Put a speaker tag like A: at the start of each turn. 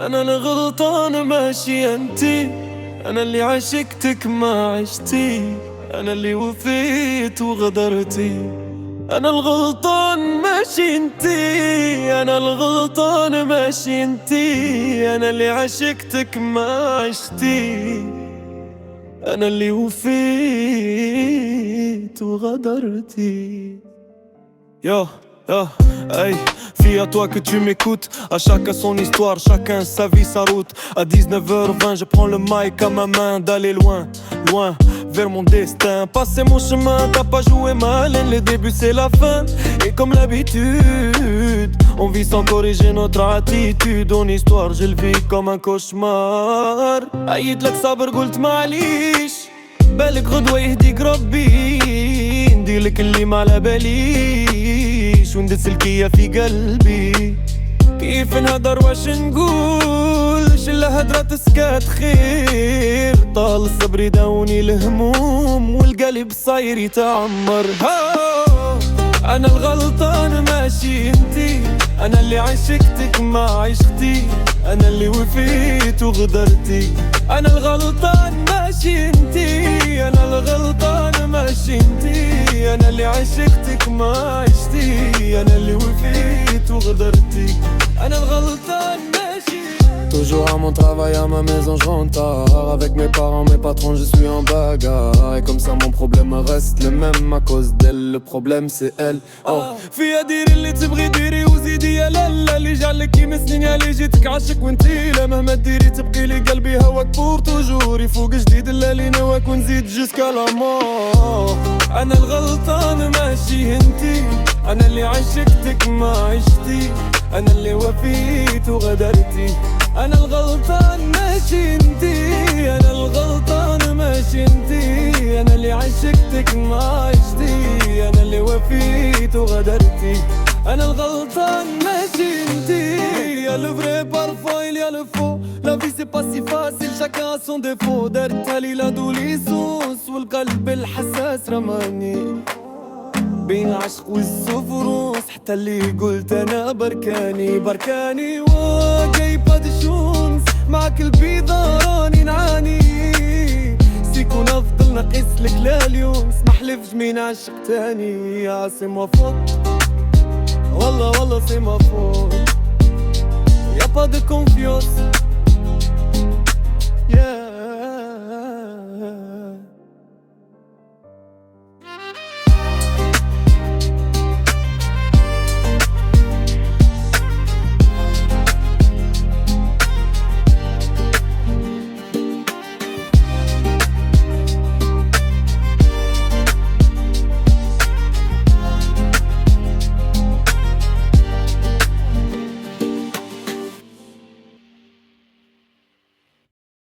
A: أنا الغلطان ماشي انتي، أنا اللي عشقتك ما عشتي، أنا اللي وفيت وغدرتي. أنا الغلطان ماشي انتي، أنا الغلطان ماشي انتي، أنا اللي عشقتك ما عشتي، أنا اللي وفيت وغدرتي. Yo, yo, hey, fille à toi que tu m'écoutes. À chacun son histoire, chacun sa vie, sa route. À 19h20, je prends le mic à ma main d'aller loin, loin, vers mon destin. Passer mon chemin, t'as pas joué mal. Les débuts c'est la fin. Et comme l'habitude, on vit sans corriger notre attitude. En histoire, je le vis comme un cauchemar. عيد لك صابر قلت معليش، بالك غدوة يهديك ربي. نديرلك اللي ما على باليش، وندس الكية في قلبي. كيف نهدر واش نقول، شلة هدرة تسكت خير. طال الصبر يداوني الهموم، والقلب صاير يتعمر. أنا الغلطان ماشي انتي، أنا اللي عشقتك ما عشقتي، أنا اللي وفيت وغدرتي. أنا الغلطان ماشي انتي، أنا الغلطان ماشي انتي، أنا اللي عشقتك ما عشتي، أنا اللي وفيت وغدرتي. أنا الغلطان ماشي. Toujours à mon travail, à ma maison, je rentre tard. Avec mes parents, mes patrons, je suis en bagarre. Et comme ça mon problème reste le même. À cause d'elle, le problème c'est elle. Oh فيها ديري اللي تبغي ديري وزيدي يا لالا. اللي جعلك يمسني يا اللي جيتك عاشق وانتي لا. مهما ديري تبقي لي قلبي هواك بور توجور. يفوق جديد الليالي نواك ونزيد جوسكا لا مور. أنا الغلطان ماشي انتي، أنا اللي عشقتك ما عشتي، أنا اللي وفيت وغدرتي. أنا الغلطان ماشي انتي، أنا الغلطان ماشي انتي، أنا اللي عشقتك ما عشتي، أنا اللي وفيت وغدرتي. أنا الغلطان ماشي انتي. Y'a le vrai parfois il y a le faux. La vie c'est pas si facile, chacun a son défaut. دارتها لي l'adolescence والقلب الحساس رماني بين العشق والسفروس. حتى اللي قلت انا بركاني بركاني. وجاي با دي شونس معك البيضة راني نعاني. سيكون افضل نقيسلك لليوم. سمحلفش مين عشق تاني. يا سي ما فوت والله والله سي ما فوت. Y'a pas de confiance